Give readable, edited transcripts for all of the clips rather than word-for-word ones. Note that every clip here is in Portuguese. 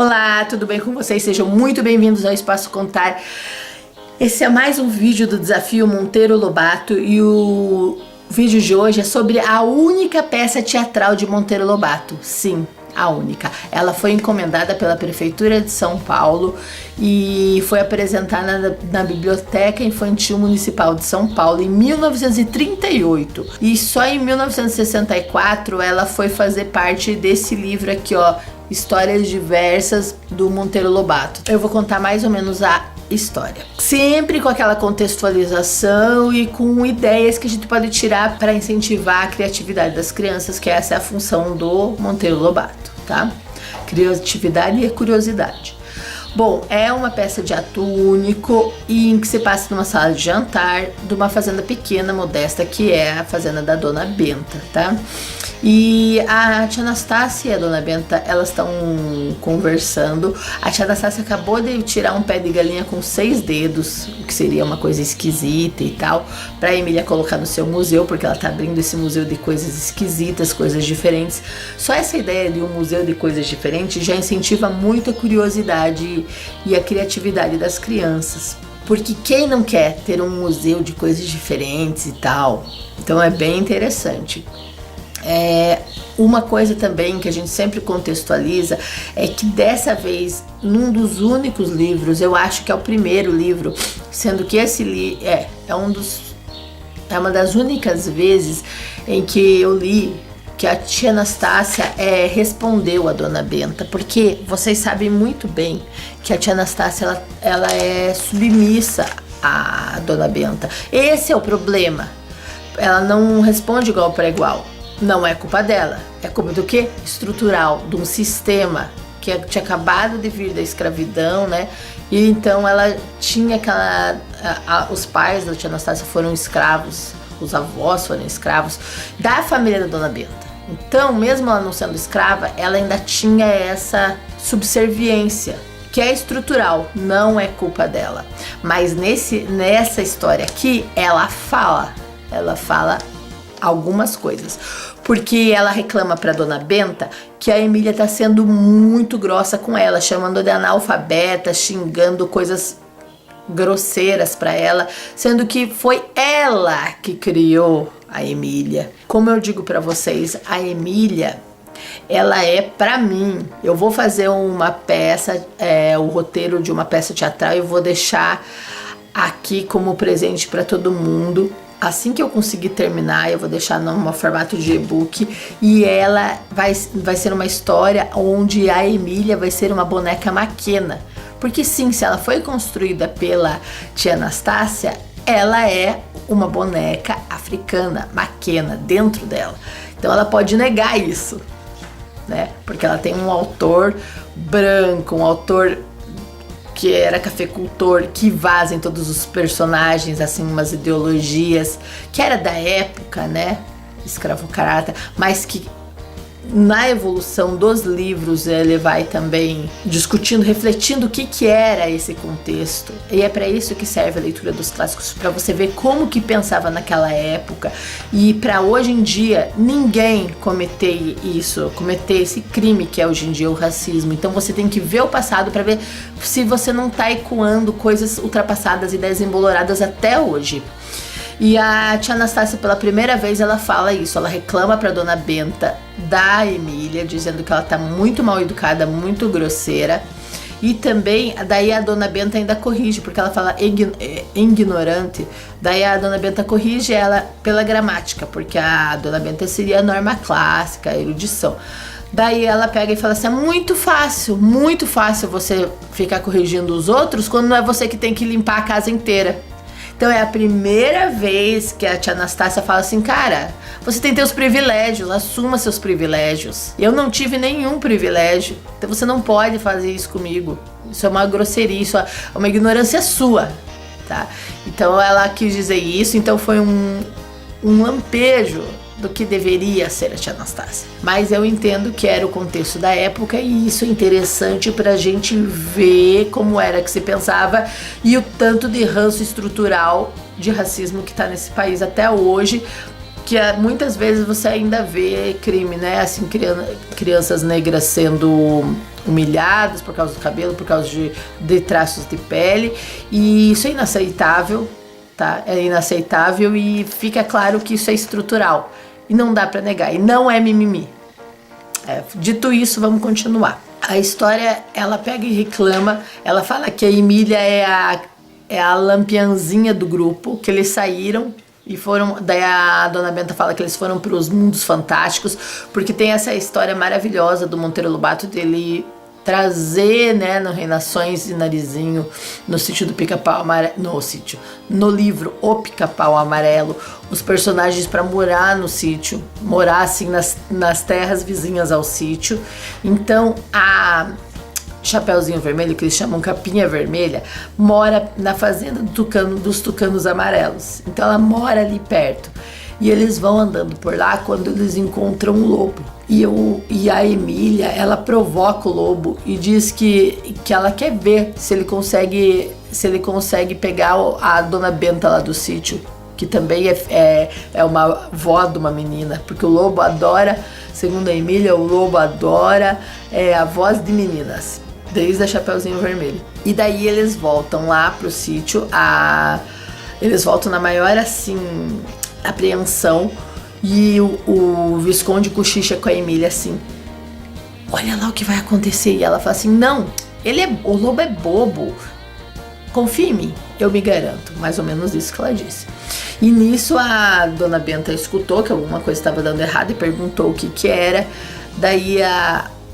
Olá, tudo bem com vocês? Sejam muito bem-vindos ao Espaço Contar. Esse é mais um vídeo do Desafio Monteiro Lobato e o vídeo de hoje é sobre a única peça teatral de Monteiro Lobato. Sim, a única. Ela foi encomendada pela Prefeitura de São Paulo e foi apresentada na Biblioteca Infantil Municipal de São Paulo em 1938. E só em 1964 ela foi fazer parte desse livro aqui, ó, Histórias Diversas do Monteiro Lobato. Eu vou contar mais ou menos a história, sempre com aquela contextualização e com ideias que a gente pode tirar para incentivar a criatividade das crianças, que essa é a função do Monteiro Lobato, tá? Criatividade e curiosidade. Bom, é uma peça de ato único e em que se passa numa sala de jantar de uma fazenda pequena, modesta, que é a fazenda da Dona Benta, tá? E a tia Anastácia e a Dona Benta, elas estão conversando. A tia Anastácia acabou de tirar um pé de galinha com 6 dedos, o que seria uma coisa esquisita e tal, pra Emília colocar no seu museu, porque ela tá abrindo esse museu de coisas esquisitas, coisas diferentes. Só essa ideia de um museu de coisas diferentes já incentiva muito a curiosidade e a criatividade das crianças. Porque quem não quer ter um museu de coisas diferentes e tal? Então é bem interessante. Uma coisa também que a gente sempre contextualiza é que dessa vez, num dos únicos livros, eu acho que é o primeiro livro, sendo que esse é uma das únicas vezes em que eu li que a tia Anastácia respondeu a Dona Benta, porque vocês sabem muito bem que a tia Anastácia ela é submissa à Dona Benta. Esse é o problema. Ela não responde igual para igual. Não é culpa dela, é culpa do quê? Estrutural, de um sistema que tinha acabado de vir da escravidão, né? E então ela tinha os pais da tia Anastácia foram escravos, os avós foram escravos da família da Dona Benta. Então, mesmo ela não sendo escrava, ela ainda tinha essa subserviência, que é estrutural, não é culpa dela. Mas nessa história aqui, ela fala algumas coisas, porque ela reclama para Dona Benta que a Emília tá sendo muito grossa com ela, chamando de analfabeta, xingando coisas grosseiras para ela, sendo que foi ela que criou a Emília. Como eu digo para vocês, a Emília, ela é para mim. Eu vou fazer uma peça, o roteiro de uma peça teatral, eu vou deixar aqui como presente para todo mundo. Assim que eu conseguir terminar, eu vou deixar no formato de e-book e ela vai ser uma história onde a Emília vai ser uma boneca maquena. Porque sim, se ela foi construída pela tia Anastácia, ela é uma boneca africana, maquena, dentro dela. Então ela pode negar isso, né? Porque ela tem um autor branco, um autor que era cafeicultor, que vaza em todos os personagens, assim, umas ideologias que era da época, né, escravocrata, mas que na evolução dos livros ele vai também discutindo, refletindo o que era esse contexto. E é para isso que serve a leitura dos clássicos, para você ver como que pensava naquela época e para hoje em dia ninguém cometer esse crime que é hoje em dia o racismo. Então você tem que ver o passado para ver se você não tá ecoando coisas ultrapassadas, ideias emboloradas até hoje. E a tia Anastácia, pela primeira vez, ela fala isso, ela reclama pra Dona Benta da Emília, dizendo que ela tá muito mal educada, muito grosseira. E também, daí a Dona Benta ainda corrige, porque ela fala ignorante. Daí a Dona Benta corrige ela pela gramática, porque a Dona Benta seria a norma clássica, a erudição. Daí ela pega e fala assim, é muito fácil você ficar corrigindo os outros quando não é você que tem que limpar a casa inteira. Então é a primeira vez que a tia Anastácia fala assim, cara, você tem teus privilégios, assuma seus privilégios. Eu não tive nenhum privilégio, então você não pode fazer isso comigo. Isso é uma grosseria, isso é uma ignorância sua, tá? Então ela quis dizer isso, então foi um lampejo do que deveria ser a tia Anastácia. Mas eu entendo que era o contexto da época e isso é interessante pra gente ver como era que se pensava e o tanto de ranço estrutural de racismo que tá nesse país até hoje, que muitas vezes você ainda vê crime, né? Assim, crianças negras sendo humilhadas por causa do cabelo, por causa de traços de pele, e isso é inaceitável, tá? É inaceitável e fica claro que isso é estrutural e não dá pra negar, e não é mimimi. Dito isso, vamos continuar. A história, ela pega e reclama, ela fala que a Emília é a lampiãzinha do grupo, que eles saíram e foram, daí a Dona Benta fala que eles foram para os mundos fantásticos, porque tem essa história maravilhosa do Monteiro Lobato dele trazer, né, no Reinações de Narizinho, no sítio do Pica-Pau Amarelo, no livro O Pica-Pau Amarelo, os personagens para morar no sítio, morar assim nas terras vizinhas ao sítio. Então a Chapeuzinho Vermelho, que eles chamam Capinha Vermelha, mora na fazenda dos tucanos amarelos. Então ela mora ali perto. E eles vão andando por lá quando eles encontram um lobo. E a Emília, ela provoca o lobo e diz que ela quer ver se ele consegue pegar a Dona Benta lá do sítio, que também é uma vó de uma menina, porque o lobo adora, segundo a Emília, o lobo adora a voz de meninas, desde a Chapeuzinho Vermelho. E daí eles voltam lá pro sítio, eles voltam na maior, assim, apreensão, e o Visconde cochicha com a Emília assim: olha lá o que vai acontecer. E ela fala assim: não, o lobo é bobo, confia em mim, eu me garanto. Mais ou menos isso que ela disse. E nisso a Dona Benta escutou que alguma coisa estava dando errado e perguntou o que era. Daí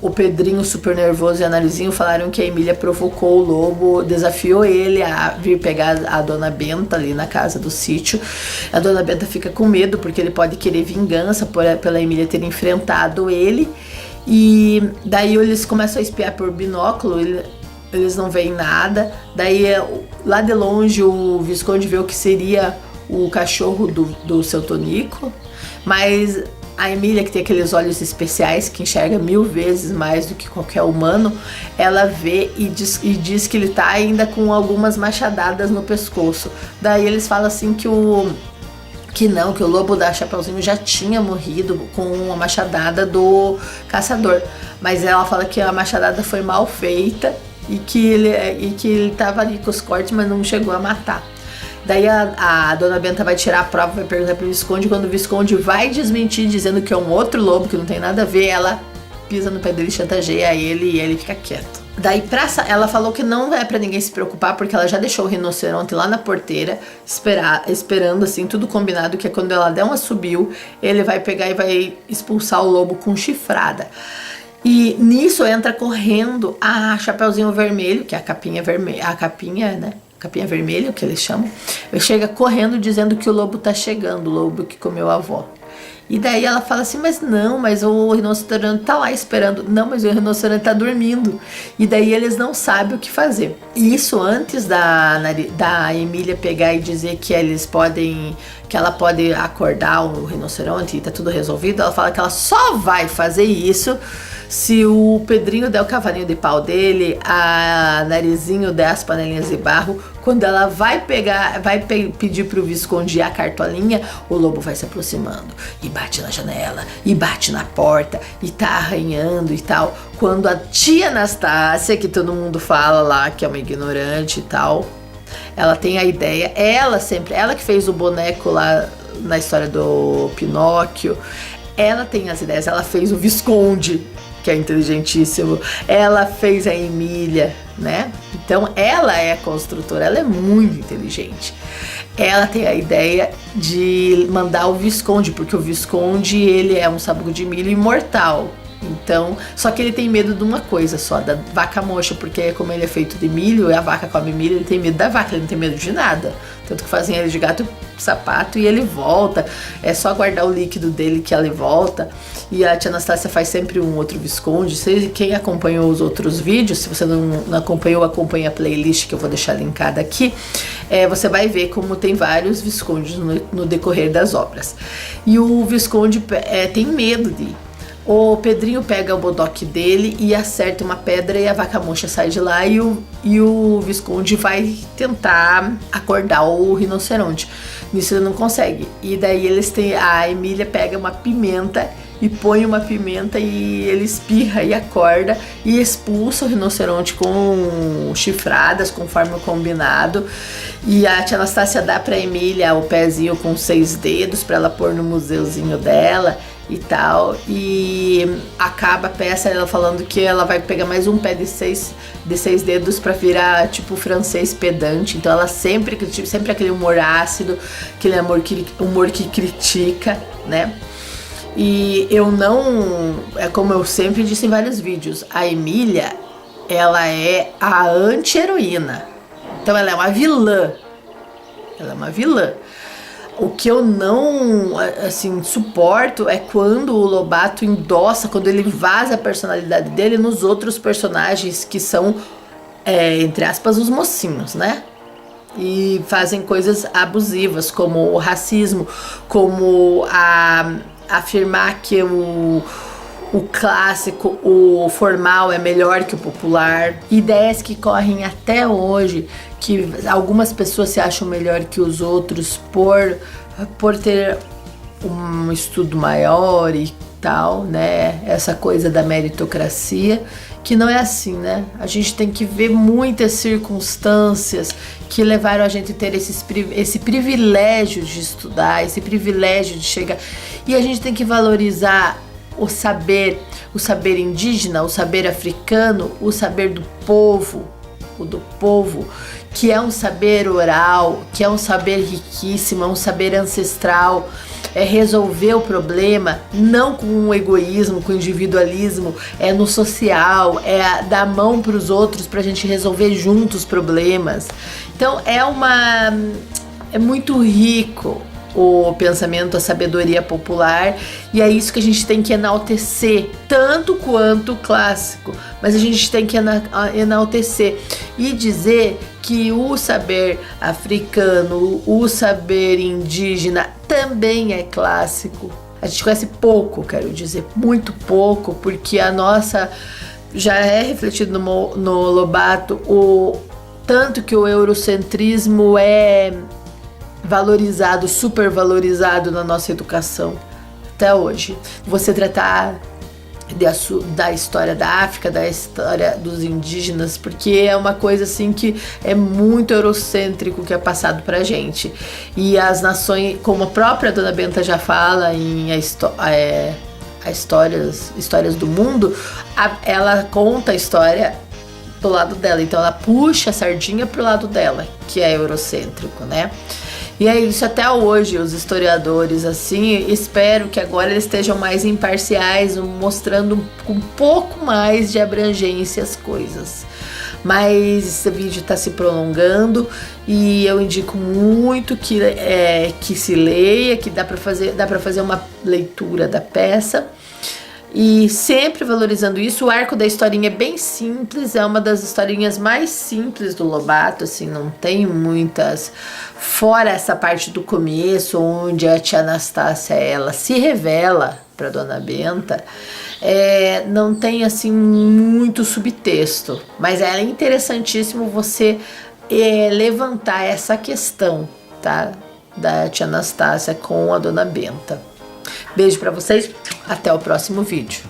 o Pedrinho, super nervoso, e a Narizinho falaram que a Emília provocou o lobo, desafiou ele a vir pegar a Dona Benta ali na casa do sítio. A Dona Benta fica com medo porque ele pode querer vingança pela Emília ter enfrentado ele. E daí eles começam a espiar por binóculo, eles não veem nada. Daí lá de longe o Visconde vê o que seria o cachorro do seu Tonico, mas a Emília, que tem aqueles olhos especiais, que enxerga 1000 vezes mais do que qualquer humano, ela vê e diz que ele tá ainda com algumas machadadas no pescoço. Daí eles falam assim que o lobo da Chapeuzinho já tinha morrido com uma machadada do caçador. Mas ela fala que a machadada foi mal feita e que ele tava ali com os cortes, mas não chegou a matar. Daí a Dona Benta vai tirar a prova, vai perguntar pro Visconde. Quando o Visconde vai desmentir, dizendo que é um outro lobo, que não tem nada a ver, ela pisa no pé dele, chantageia ele e ele fica quieto. Daí ela falou que não é pra ninguém se preocupar, porque ela já deixou o rinoceronte lá na porteira, esperando assim, tudo combinado, que é quando ela der um assobio, ele vai pegar e vai expulsar o lobo com chifrada. E nisso entra correndo a Chapeuzinho Vermelho, que é a capinha vermelha, Capinha Vermelha, o que eles chamam. Ele chega correndo dizendo que o lobo tá chegando, o lobo que comeu a avó. E daí ela fala assim: mas o rinoceronte tá lá esperando. Não, mas o rinoceronte tá dormindo. E daí eles não sabem o que fazer. E isso antes da Emília pegar e dizer que ela pode acordar o rinoceronte e tá tudo resolvido. Ela fala que ela só vai fazer isso se o Pedrinho der o cavalinho de pau dele, a Narizinho der as panelinhas de barro. Quando ela vai pedir pro Visconde a cartolinha, o lobo vai se aproximando e bate na janela, e bate na porta, e tá arranhando e tal. Quando a tia Anastácia, que todo mundo fala lá que é uma ignorante e tal, ela tem a ideia, ela que fez o boneco lá na história do Pinóquio, ela tem as ideias, ela fez o Visconde, que é inteligentíssimo, ela fez a Emília, né? Então ela é a construtora, ela é muito inteligente. Ela tem a ideia de mandar o Visconde, porque o Visconde, ele é um sabugo de milho imortal. Então, só que ele tem medo de uma coisa só, da vaca moxa, porque como ele é feito de milho e a vaca come milho, ele tem medo da vaca, ele não tem medo de nada. Tanto que fazem ele de gato sapato e ele volta. É só guardar o líquido dele que ele volta. E a tia Anastácia faz sempre um outro Visconde. Quem acompanhou os outros vídeos, se você não acompanhou, acompanhe a playlist que eu vou deixar linkada aqui. Você vai ver como tem vários Viscondes no decorrer das obras. E o Visconde tem medo de ir. O Pedrinho pega o bodoque dele e acerta uma pedra e a vaca mocha sai de lá, e o Visconde vai tentar acordar o rinoceronte. Nisso ele não consegue. E daí a Emília pega uma pimenta e põe uma pimenta e ele espirra e acorda e expulsa o rinoceronte com chifradas, conforme o combinado. E a tia Anastácia dá pra Emília o pezinho com 6 dedos pra ela pôr no museuzinho dela e tal, e acaba a peça ela falando que ela vai pegar mais um pé de seis dedos pra virar tipo francês pedante. Então ela sempre aquele humor ácido, aquele humor que critica, né? E eu não, é como eu sempre disse em vários vídeos, a Emília, ela é a anti-heroína. Então ela é uma vilã. Ela é uma vilã. O que eu não, assim, suporto é quando o Lobato endossa, quando ele vaza a personalidade dele nos outros personagens que são, entre aspas, os mocinhos, né? E fazem coisas abusivas, como o racismo, como afirmar que o clássico, o formal é melhor que o popular. Ideias que correm até hoje, que algumas pessoas se acham melhor que os outros por ter um estudo maior e tal, né? Essa coisa da meritocracia, que não é assim, né? A gente tem que ver muitas circunstâncias que levaram a gente a ter esse privilégio de estudar, esse privilégio de chegar. E a gente tem que valorizar o saber indígena, o saber africano, o saber do povo, que é um saber oral, que é um saber riquíssimo, é um saber ancestral, é resolver o problema, não com um egoísmo, com individualismo, é no social, é dar a mão para os outros pra gente resolver juntos os problemas. Então é muito rico o pensamento, a sabedoria popular, e é isso que a gente tem que enaltecer, tanto quanto o clássico, mas a gente tem que enaltecer e dizer que o saber africano, o saber indígena também é clássico. A gente conhece pouco, quero dizer, muito pouco, porque a nossa já é refletido no Lobato o tanto que o eurocentrismo é valorizado, super valorizado na nossa educação até hoje. Você tratar da história da África, da história dos indígenas, porque é uma coisa assim que é muito eurocêntrico que é passado pra gente. E as nações, como a própria Dona Benta já fala em Histórias do Mundo, ela conta a história do lado dela, então ela puxa a sardinha pro lado dela, que é eurocêntrico, né? E é isso até hoje, os historiadores, assim, espero que agora eles estejam mais imparciais, mostrando com um pouco mais de abrangência as coisas. Mas esse vídeo está se prolongando e eu indico muito que se leia, que dá para fazer uma leitura da peça. E sempre valorizando isso. O arco da historinha é bem simples, é uma das historinhas mais simples do Lobato, assim, não tem muitas, fora essa parte do começo, onde a tia Anastácia, ela se revela para Dona Benta, não tem, assim, muito subtexto, mas é interessantíssimo você levantar essa questão, tá, da tia Anastácia com a Dona Benta. Beijo pra vocês, até o próximo vídeo.